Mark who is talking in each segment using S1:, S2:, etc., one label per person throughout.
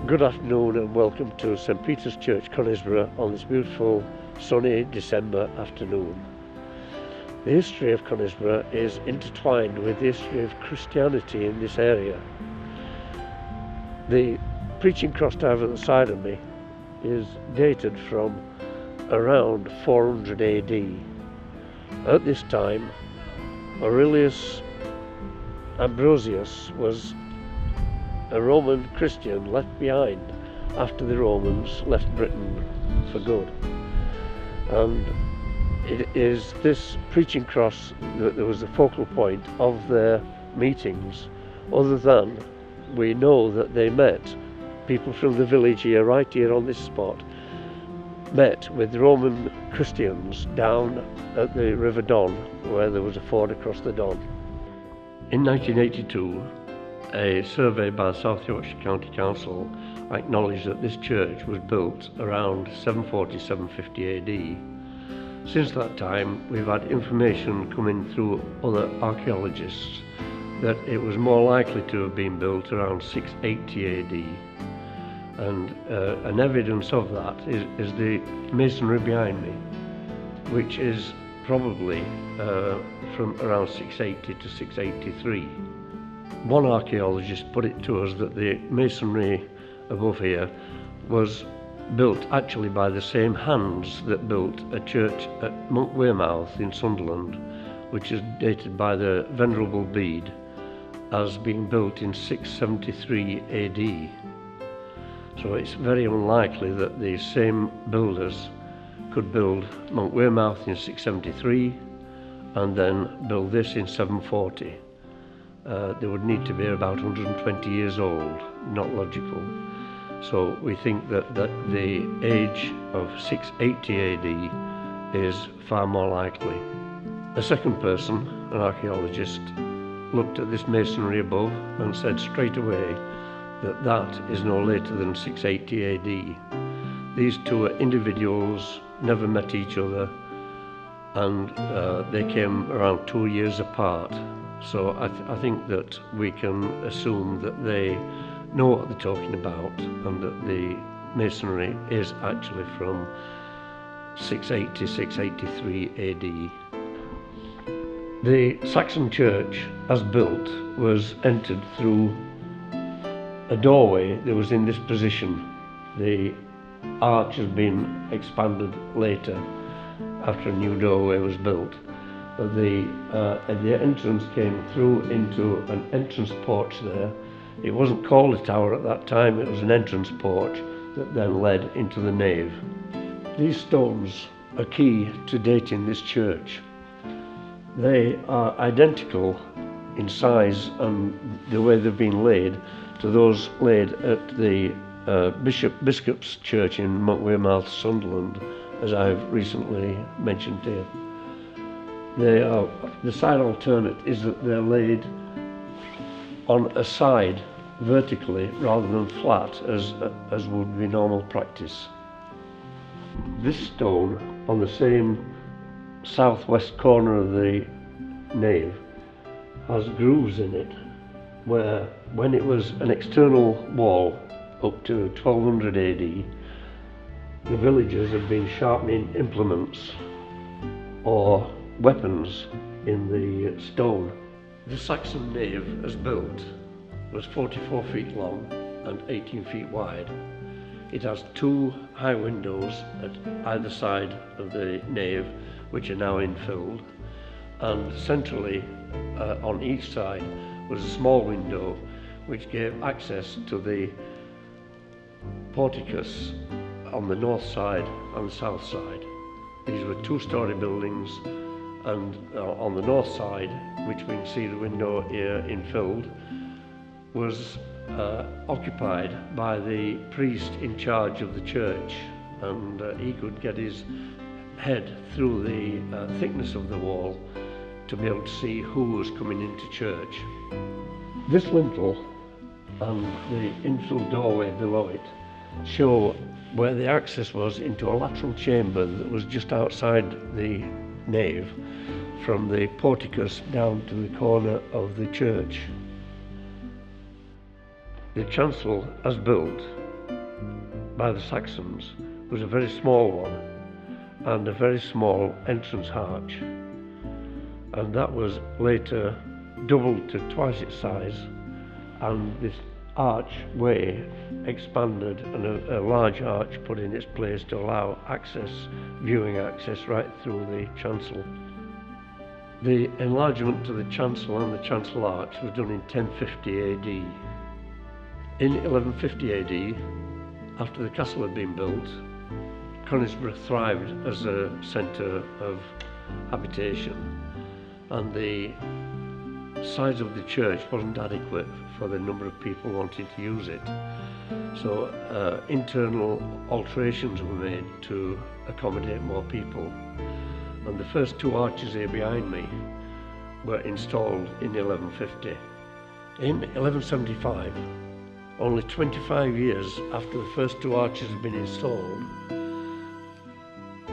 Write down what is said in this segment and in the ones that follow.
S1: Good afternoon and welcome to St Peter's Church, Conisbrough on this beautiful sunny December afternoon. The history of Conisbrough is intertwined with the history of Christianity in this area. The preaching cross I have at the side of me is dated from around 400 AD. At this time, Aurelius Ambrosius was a Roman Christian left behind after the Romans left Britain for good. And it is this preaching cross that was the focal point of their meetings, other than we know that they met, people from the village here, right here on this spot, met with Roman Christians down at the River Don, where there was a ford across the Don. In 1982, a survey by South Yorkshire County Council acknowledged that this church was built around 740–750 AD. Since that time, we've had information coming through other archaeologists that it was more likely to have been built around 680 AD. And an evidence of that is the masonry behind me, which is probably from around 680 to 683. One archaeologist put it to us that the masonry above here was built actually by the same hands that built a church at Monk Wearmouth in Sunderland, which is dated by the Venerable Bede as being built in 673 AD. So it's very unlikely that the same builders could build Monk Wearmouth in 673 and then build this in 740. They would need to be about 120 years old, not logical. So we think that the age of 680 AD is far more likely. A second person, an archaeologist, looked at this masonry above and said straight away that that is no later than 680 AD. These two individuals never met each other, and they came around 2 years apart. So I think that we can assume that they know what they're talking about and that the masonry is actually from 680, 683 AD. The Saxon church, as built, was entered through a doorway that was in this position. The arch has been expanded later after a new doorway was built. The entrance came through into an entrance porch there. It wasn't called a tower at that time, it was an entrance porch that then led into the nave. These stones are key to dating this church. They are identical in size and the way they've been laid to those laid at the Bishop's Church in Monk Wearmouth, Sunderland, as I've recently mentioned here. The side alternate is that they're laid on a side vertically rather than flat as would be normal practice. This stone on the same southwest corner of the nave has grooves in it where, when it was an external wall up to 1200 AD, the villagers had been sharpening implements or weapons in the stone. The Saxon nave, as built, was 44 feet long and 18 feet wide. It has two high windows at either side of the nave, which are now infilled, and centrally on each side was a small window which gave access to the porticus on the north side and the south side. These were two-storey buildings, and on the north side, which we can see the window here infilled, was occupied by the priest in charge of the church, and he could get his head through the thickness of the wall to be able to see who was coming into church. This lintel and the infilled doorway below it show where the access was into a lateral chamber that was just outside the nave from the porticus down to the corner of the church. The chancel, as built, by the Saxons was a very small one and a very small entrance arch, and that was later doubled to twice its size, and this archway expanded and a large arch put in its place to allow access, viewing access right through the chancel. The enlargement to the chancel and the chancel arch was done in 1050 AD. In 1150 AD, after the castle had been built, Conisbrough thrived as a centre of habitation, and the size of the church wasn't adequate for the number of people wanting to use it. So internal alterations were made to accommodate more people. And the first two arches here behind me were installed in 1150. In 1175, only 25 years after the first two arches had been installed,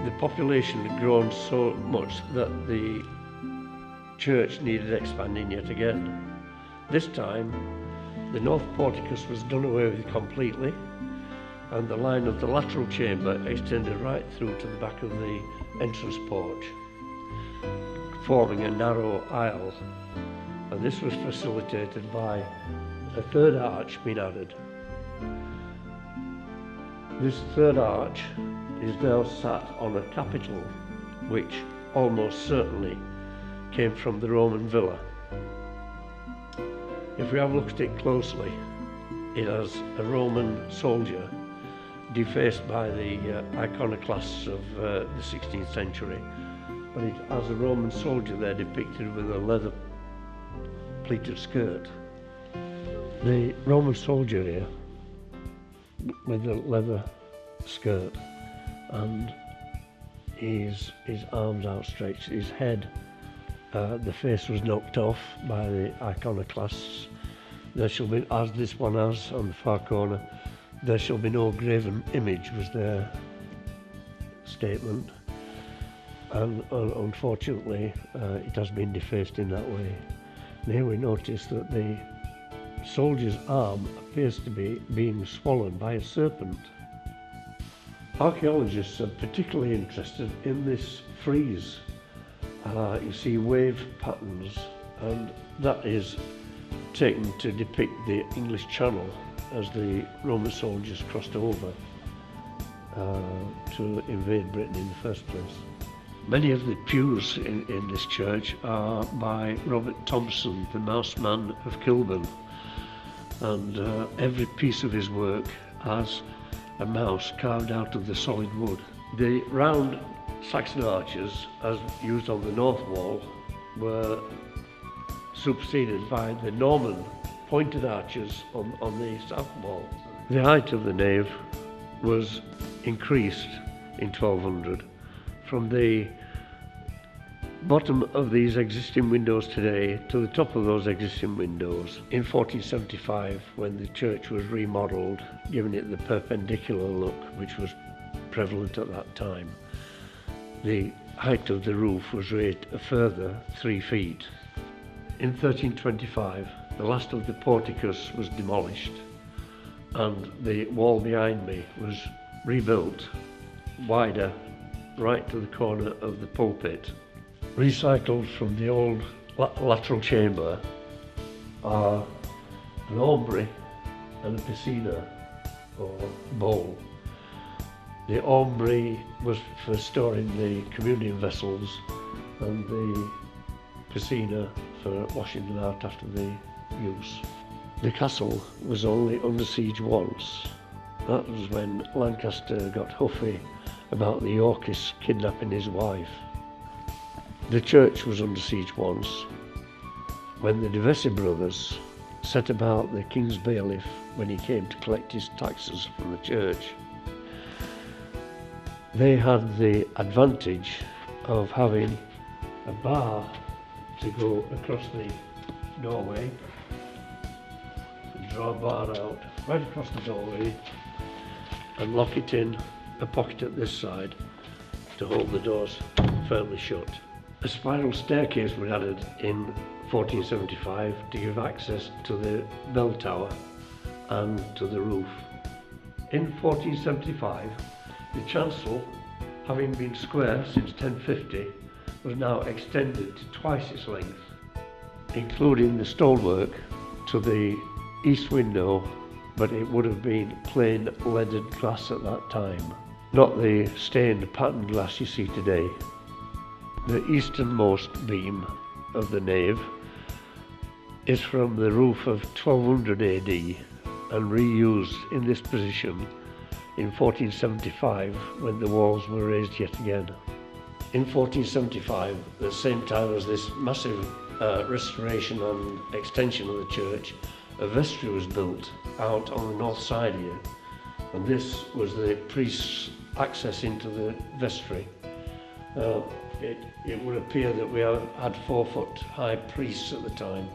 S1: the population had grown so much that the church needed expanding yet again. This time, the north porticus was done away with completely, and the line of the lateral chamber extended right through to the back of the entrance porch, forming a narrow aisle, and this was facilitated by a third arch being added. This third arch is now sat on a capital which almost certainly came from the Roman villa. If we have looked at it closely, it has a Roman soldier defaced by the iconoclasts of the 16th century, but it has a Roman soldier there depicted with a leather pleated skirt. The Roman soldier here with the leather skirt and his arms outstretched, his head, the face was knocked off by the iconoclasts. There shall be, as this one has on the far corner, there shall be no graven image was their statement, and unfortunately it has been defaced in that way. And here we notice that the soldier's arm appears to be being swallowed by a serpent. Archaeologists are particularly interested in this frieze. You see wave patterns, and that is taken to depict the English Channel as the Roman soldiers crossed over to invade Britain in the first place. Many of the pews in this church are by Robert Thompson, the mouse man of Kilburn, and every piece of his work has a mouse carved out of the solid wood. The round Saxon arches, as used on the north wall, were superseded by the Norman pointed arches on the south wall. The height of the nave was increased in 1200 from the bottom of these existing windows today to the top of those existing windows in 1475, when the church was remodelled, giving it the perpendicular look which was prevalent at that time. The height of the roof was raised a further 3 feet. In 1325, the last of the porticus was demolished and the wall behind me was rebuilt wider right to the corner of the pulpit. Recycled from the old lateral chamber are an aubrey and a piscina or bowl. The aubrey was for storing the communion vessels and the piscina for washing them out after the use. The castle was only under siege once. That was when Lancaster got huffy about the Yorkists kidnapping his wife. The church was under siege once when the De Vesey brothers set about the King's bailiff when he came to collect his taxes from the church. They had the advantage of having a bar to go across the doorway and draw a bar out right across the doorway and lock it in a pocket at this side to hold the doors firmly shut. A spiral staircase was added in 1475 to give access to the bell tower and to the roof. In 1475, the chancel, having been square since 1050, was now extended to twice its length, including the stonework to the east window, but it would have been plain leaded glass at that time, not the stained patterned glass you see today. The easternmost beam of the nave is from the roof of 1200 AD and reused in this position in 1475 when the walls were raised yet again. In 1475, at the same time as this massive restoration and extension of the church, a vestry was built out on the north side here, and this was the priest's access into the vestry. It would appear that we had 4-foot high priests at the time,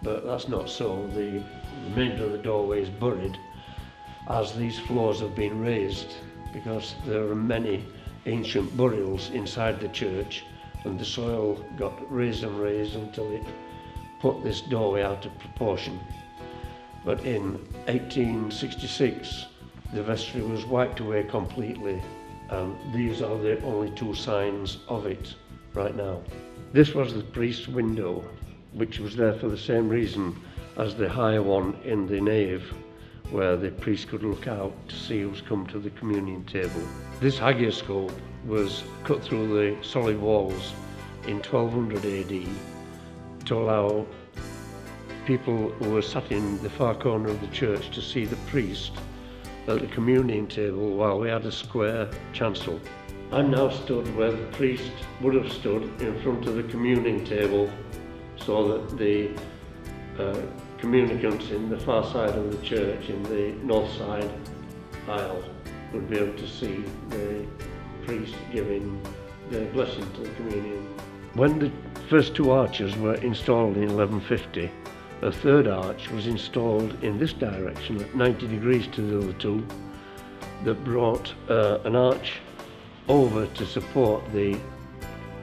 S1: but that's not so. The remainder of the doorway is buried as these floors have been raised, because there are many ancient burials inside the church, and the soil got raised and raised until it put this doorway out of proportion. But in 1866, the vestry was wiped away completely, and these are the only two signs of it right now. This was the priest's window, which was there for the same reason as the higher one in the nave, where the priest could look out to see who's come to the communion table. This hagioscope was cut through the solid walls in 1200 AD to allow people who were sat in the far corner of the church to see the priest at the communion table while we had a square chancel. I'm now stood where the priest would have stood in front of the communion table, so that the communicants in the far side of the church, in the north side aisle, would be able to see the priest giving the blessing to the communion. When the first two arches were installed in 1150, a third arch was installed in this direction at 90 degrees to the other two, that brought an arch over to support the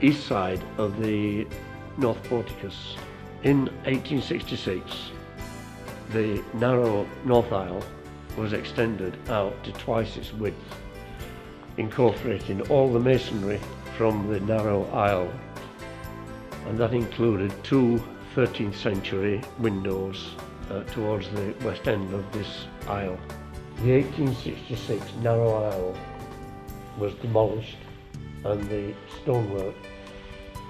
S1: east side of the north porticus. In 1866, the narrow north aisle was extended out to twice its width, incorporating all the masonry from the narrow aisle, and that included two 13th century windows towards the west end of this aisle. The 1866 narrow aisle was demolished and the stonework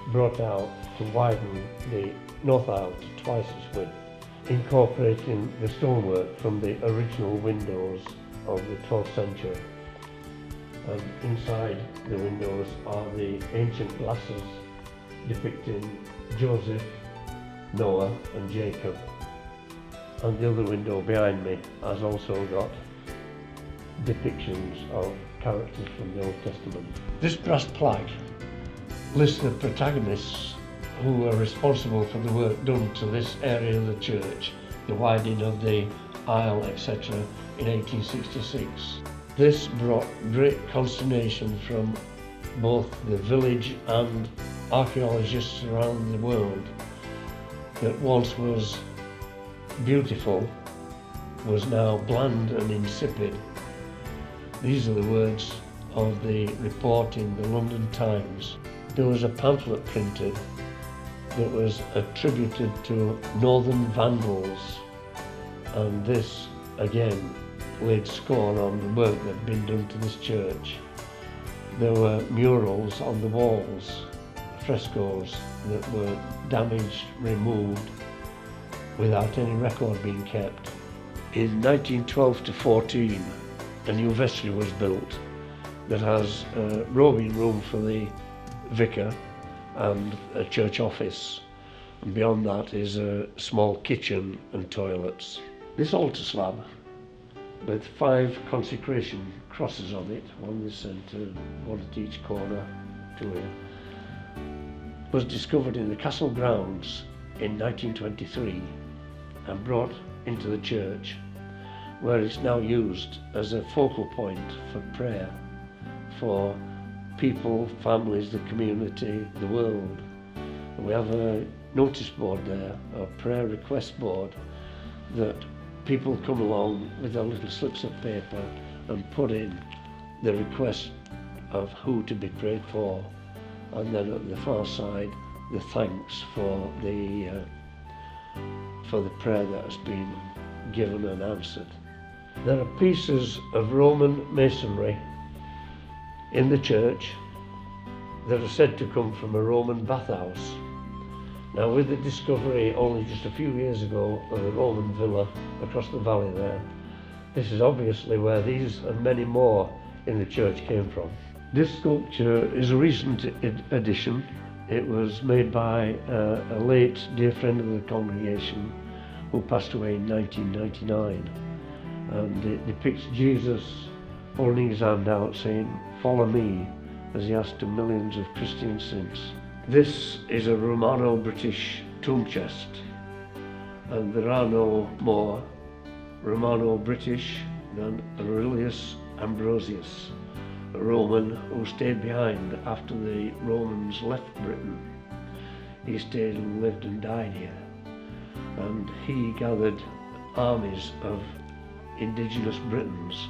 S1: brought out to widen the north aisle to twice its width, incorporating the stonework from the original windows of the 12th century. And inside the windows are the ancient glasses depicting Joseph, Noah and Jacob. And the other window behind me has also got depictions of characters from the Old Testament. This brass plaque lists the protagonists who were responsible for the work done to this area of the church, the widening of the aisle, etc. in 1866. This brought great consternation from both the village and archaeologists around the world. That once was beautiful was now bland and insipid. These are the words of the report in the London Times. There was a pamphlet printed that was attributed to Northern Vandals, and this again laid scorn on the work that had been done to this church. There were murals on the walls, frescoes that were damaged, removed, without any record being kept. In 1912 to 14, a new vestry was built that has a robing room for the vicar and a church office, and beyond that is a small kitchen and toilets. This altar slab, with 5 consecration crosses on it, one in the centre, one at each corner, 2 here, was discovered in the castle grounds in 1923 and brought into the church, where it's now used as a focal point for prayer for people, families, the community, the world. And we have a notice board there, a prayer request board, that people come along with their little slips of paper and put in the request of who to be prayed for, and then at the far side the thanks for the prayer that has been given and answered. There are pieces of Roman masonry in the church that are said to come from a Roman bathhouse. Now, with the discovery only just a few years ago of a Roman villa across the valley there, this is obviously where these and many more in the church came from. This sculpture is a recent addition. It was made by a late dear friend of the congregation who passed away in 1999. And it depicts Jesus holding his hand out saying, "Follow me," as he has to millions of Christians since. This is a Romano-British tomb chest, and there are no more Romano-British than Aurelius Ambrosius, a Roman who stayed behind after the Romans left Britain. He stayed and lived and died here, and he gathered armies of indigenous Britons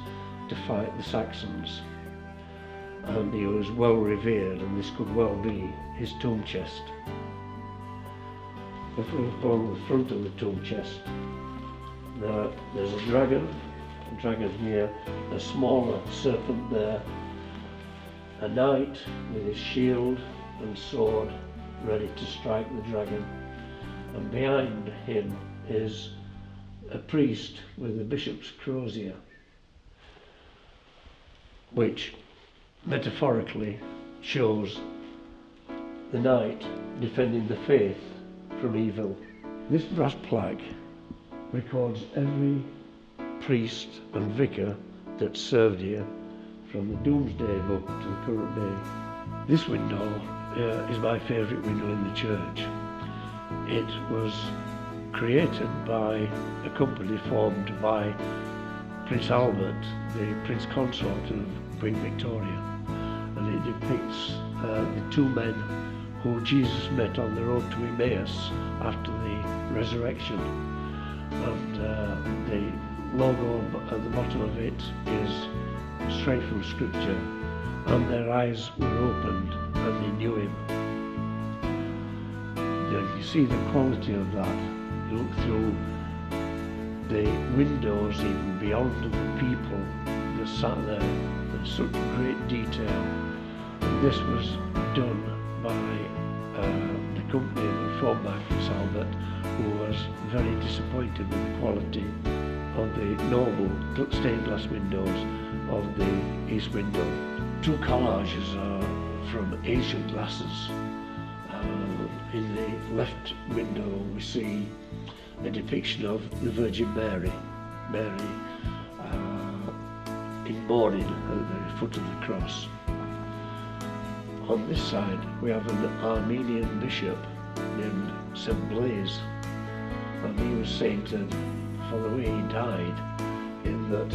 S1: to fight the Saxons, and he was well revered, and this could well be his tomb chest. If we look along the front of the tomb chest, there's a dragon here, a smaller serpent there, a knight with his shield and sword ready to strike the dragon, and behind him is a priest with a bishop's crozier, which metaphorically shows the knight defending the faith from evil. This brass plaque records every priest and vicar that served here from the Doomsday Book to the current day. This window is my favourite window in the church. It was created by a company formed by Prince Albert, the Prince Consort of Queen Victoria, and it depicts the two men who Jesus met on the road to Emmaus after the resurrection, and the logo at the bottom of it is straight from Scripture, and their eyes were opened and they knew him. You see the quality of that. You look through the windows even beyond the people that sat there in such great detail. And this was done by the company that formed by Prince Albert, who was very disappointed with the quality of the normal stained glass windows of the east window. Two collages are from ancient glasses. In the left window we see a depiction of the Virgin Mary in mourning at the very foot of the cross. On this side we have an Armenian bishop named St. Blaise, and he was sainted for the way he died, in that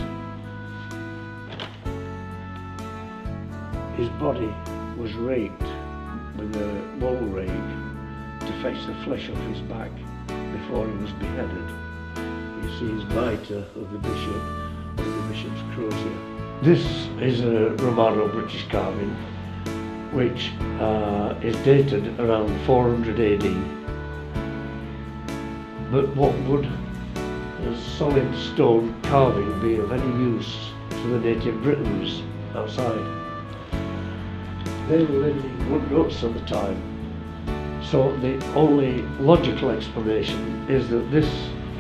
S1: his body was raked with a wool rake to fetch the flesh off his back before he was beheaded. You see his mitre of the bishop and the bishop's crozier. This is a Romano-British carving which is dated around 400 AD. But what would a solid stone carving be of any use to the native Britons outside? They were living in woodruts at the time. So the only logical explanation is that this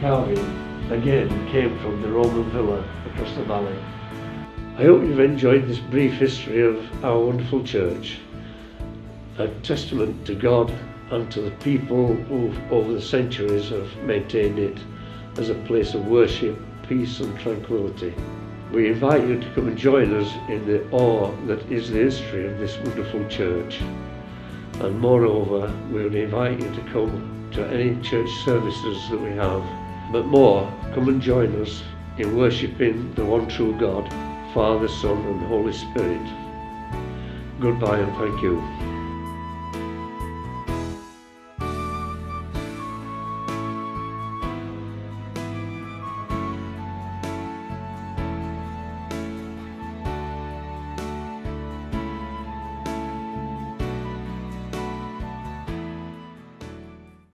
S1: carving again came from the Roman villa across the valley. I hope you've enjoyed this brief history of our wonderful church, a testament to God and to the people who over the centuries have maintained it as a place of worship, peace and tranquility. We invite you to come and join us in the awe that is the history of this wonderful church. And moreover, we would invite you to come to any church services that we have. But more, come and join us in worshipping the one true God, Father, Son and Holy Spirit. Goodbye and thank you.